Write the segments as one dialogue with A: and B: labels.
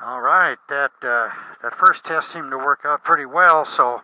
A: All right, that first test seemed to work out pretty well, so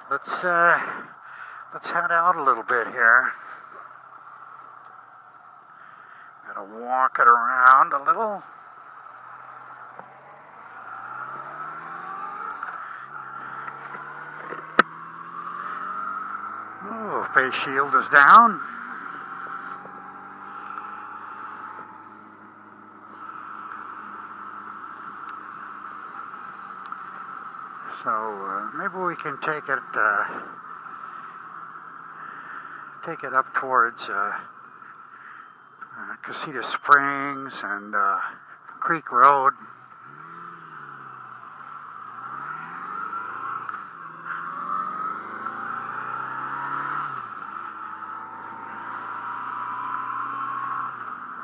A: let's head out a little bit here. Gotta walk it around a little. Oh, face shield is down. So maybe we can take it up towards Casita Springs and Creek Road.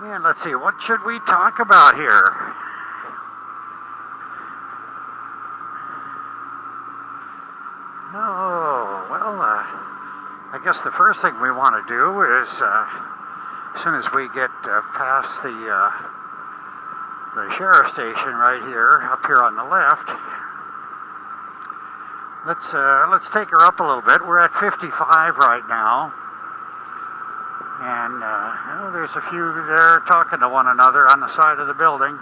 A: And let's see, what should we talk about here? Oh, well, I guess the first thing we want to do is, as soon as we get past the sheriff's station right here, up here on the left, let's take her up a little bit. We're at 55 right now, and there's a few there talking to one another on the side of the building.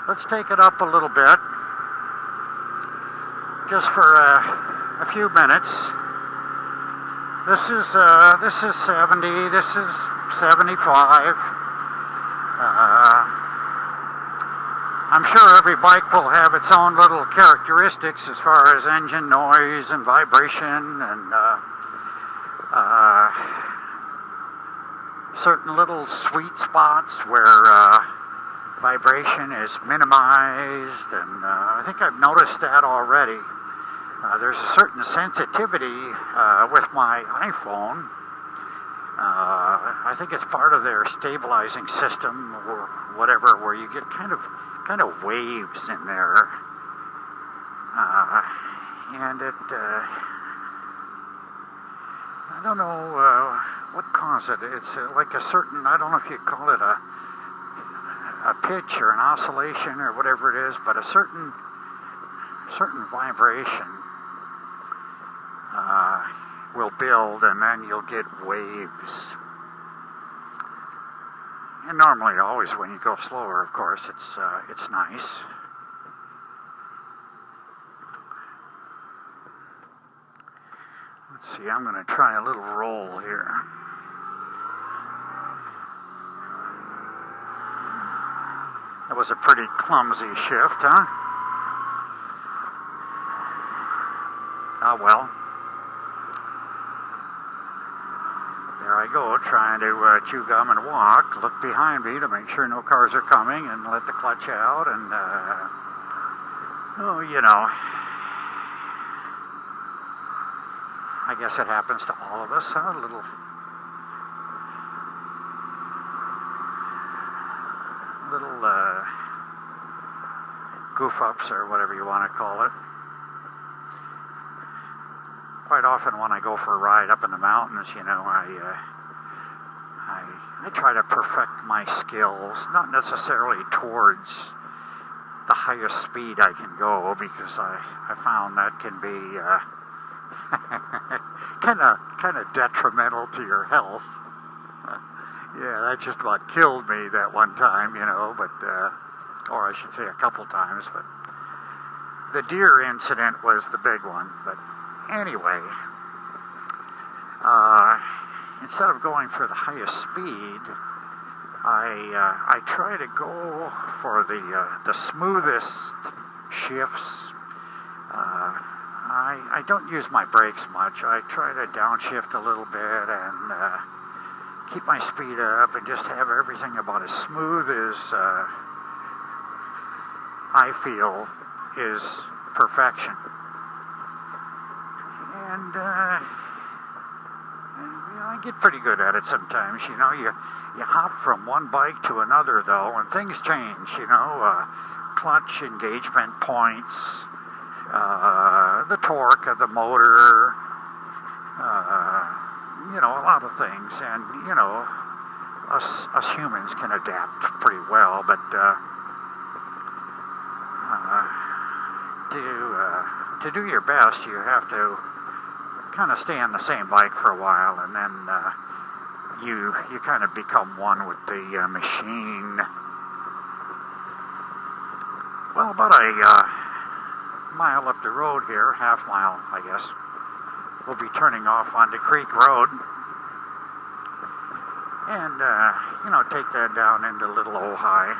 A: Let's take it up a little bit, just for a few minutes. This is 70. This is 75. I'm sure every bike will have its own little characteristics as far as engine noise and vibration and certain little sweet spots where vibration is minimized, and I think I've noticed that already. There's a certain sensitivity with my iPhone. I think it's part of their stabilizing system or whatever, where you get kind of waves in there, and it I don't know what caused it. It's like a certain, I don't know if you call it a pitch or an oscillation or whatever it is, but a certain vibration will build, and then you'll get waves. And normally, always when you go slower, of course, it's nice. Let's see, I'm going to try a little roll here. That was a pretty clumsy shift, huh? Oh well. There I go, trying to chew gum and walk. Look behind me to make sure no cars are coming, and let the clutch out, and oh, you know, I guess it happens to all of us, huh? Little goof ups, or whatever you want to call it. Quite often when I go for a ride up in the mountains, you know, I try to perfect my skills, not necessarily towards the highest speed I can go, because I found that can be kind of detrimental to your health. Yeah, that just about killed me that one time, you know, but or I should say a couple times, but the deer incident was the big one. But anyway, instead of going for the highest speed, I try to go for the smoothest shifts. I don't use my brakes much. I try to downshift a little bit and keep my speed up and just have everything about as smooth as I feel is perfection. And I get pretty good at it sometimes. You know, you hop from one bike to another, though, and things change. You know, clutch engagement points, the torque of the motor, you know, a lot of things. And, you know, us humans can adapt pretty well, but to do your best, you have to kind of stay on the same bike for a while, and then you kind of become one with the machine. Well, about a mile up the road here, half mile, I guess, we'll be turning off onto Creek Road, and take that down into Little Ojai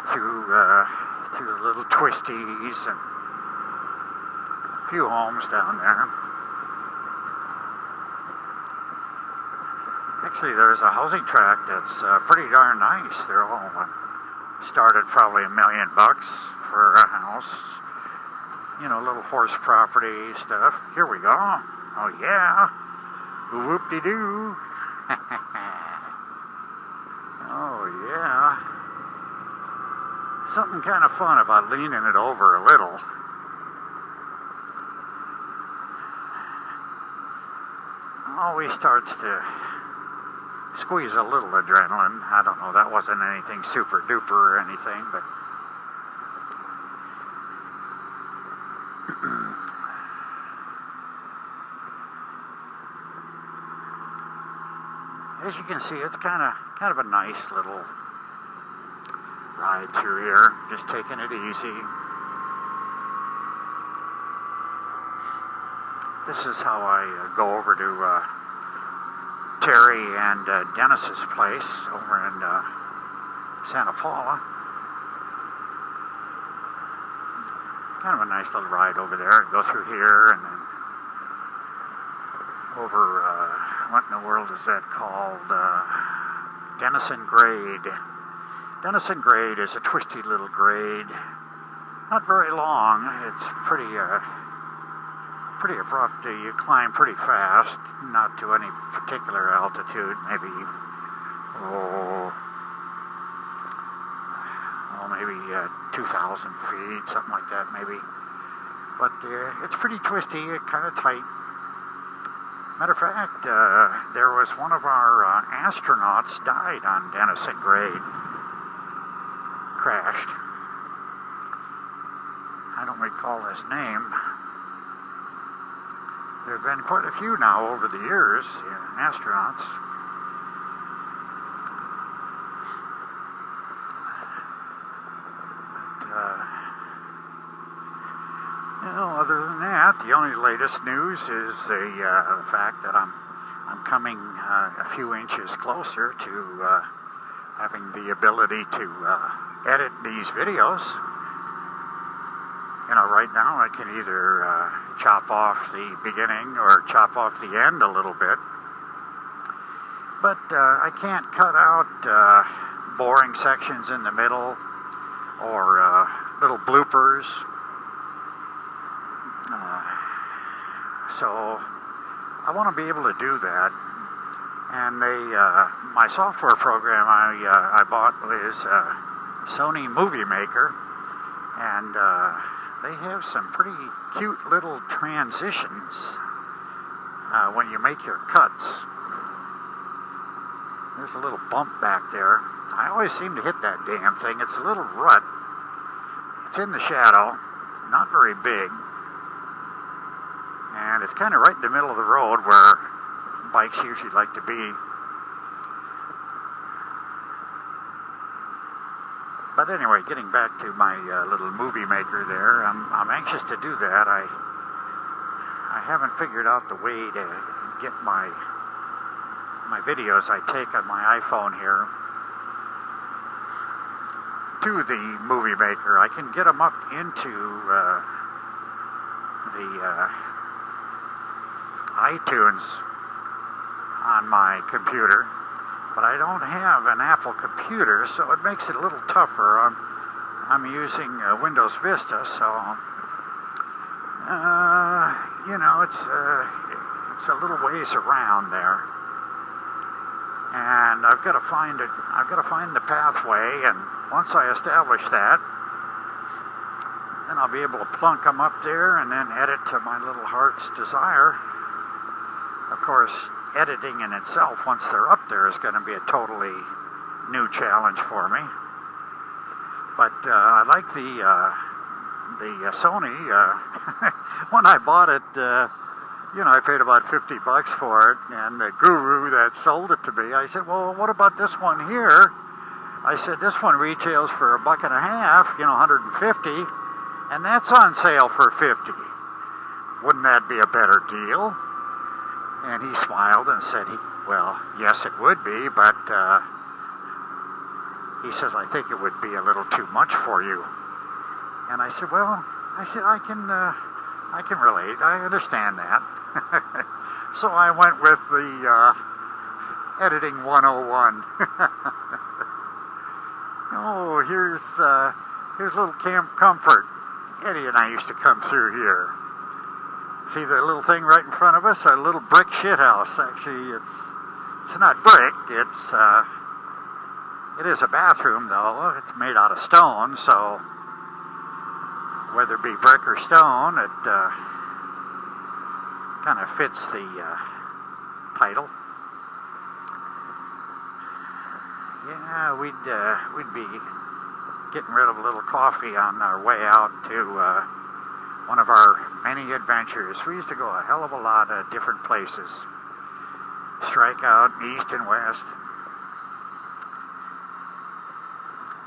A: through the little Twisties and a few homes down there. Actually, there's a housing tract that's pretty darn nice. They're all started probably $1 million for a house. Little horse property stuff. Here we go. Oh yeah. Whoop-de-doo. Oh yeah. Something kind of fun about leaning it over a little. Always starts to squeeze a little adrenaline. I don't know, that wasn't anything super duper or anything, but as you can see, it's kind of a nice little ride through here, just taking it easy. This is how I go over to Terry and Dennis's place over in Santa Paula. Kind of a nice little ride over there. Go through here and then over, what in the world is that called? Denison Grade. Denison Grade is a twisty little grade. Not very long. It's pretty abrupt. You climb pretty fast, not to any particular altitude, maybe, maybe 2,000 feet, something like that, maybe. But it's pretty twisty, kind of tight. Matter of fact, there was one of our astronauts died on Denison Grade. Crashed. I don't recall his name. There have been quite a few now over the years, astronauts. But, other than that, the only latest news is the fact that I'm coming a few inches closer to having the ability to edit these videos. Right now I can either chop off the beginning or chop off the end a little bit. But I can't cut out boring sections in the middle or little bloopers. So I want to be able to do that. And my software program I bought is Sony Movie Maker. And they have some pretty cute little transitions when you make your cuts. There's a little bump back there. I always seem to hit that damn thing. It's a little rut. It's in the shadow, not very big. And it's kind of right in the middle of the road where bikes usually like to be. But anyway, getting back to my little movie maker there, I'm anxious to do that. I haven't figured out the way to get my videos I take on my iPhone here to the movie maker. I can get them up into the iTunes on my computer. But I don't have an Apple computer, so it makes it a little tougher. I'm using Windows Vista, so it's a little ways around there, and I've got to find it. I've got to find the pathway, and once I establish that, then I'll be able to plunk them up there and then edit to my little heart's desire. Of course, editing in itself, once they're up there, is going to be a totally new challenge for me. But I like the Sony. When I bought it, I paid about $50 for it, and the guru that sold it to me, I said, well, what about this one here? I said, this one retails for $1.50, $150, and that's on sale for $50. Wouldn't that be a better deal? And he smiled and said, well, yes, it would be, but he says, I think it would be a little too much for you. And I said, well, I can relate. I understand that. So I went with the editing 101. Oh, here's a little Camp Comfort. Eddie and I used to come through here. See the little thing right in front of us? A little brick shithouse. Actually, it's not brick. It is a bathroom, though. It's made out of stone, so whether it be brick or stone, it kind of fits the title. Yeah, we'd be getting rid of a little coffee on our way out to one of our many adventures. We used to go a hell of a lot of different places. Strike out east and west.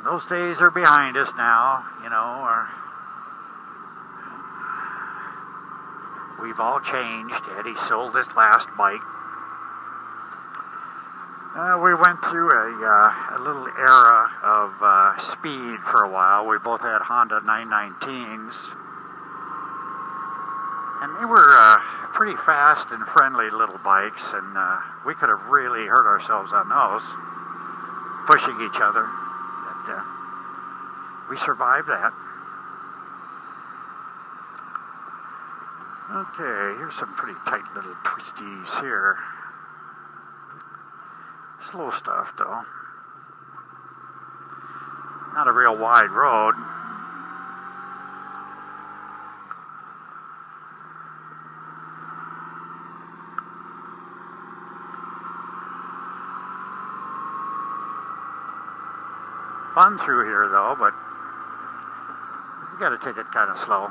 A: Those days are behind us now, we've all changed. Eddie sold his last bike. We went through a little era of speed for a while. We both had Honda 919s. And they were pretty fast and friendly little bikes, and we could have really hurt ourselves on those, pushing each other. But we survived that. Okay, here's some pretty tight little twisties here. Slow stuff, though. Not a real wide road. Fun through here, though, but you got to take it kind of slow.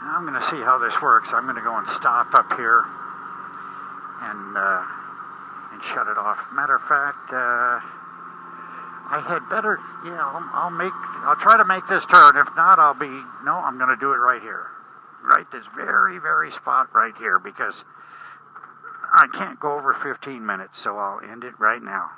A: I'm going to see how this works. I'm going to go and stop up here and shut it off. Matter of fact, I had better. Yeah, I'll try to make this turn. If not, I'm going to do it right here, right this very, very spot right here, because I can't go over 15 minutes. So I'll end it right now.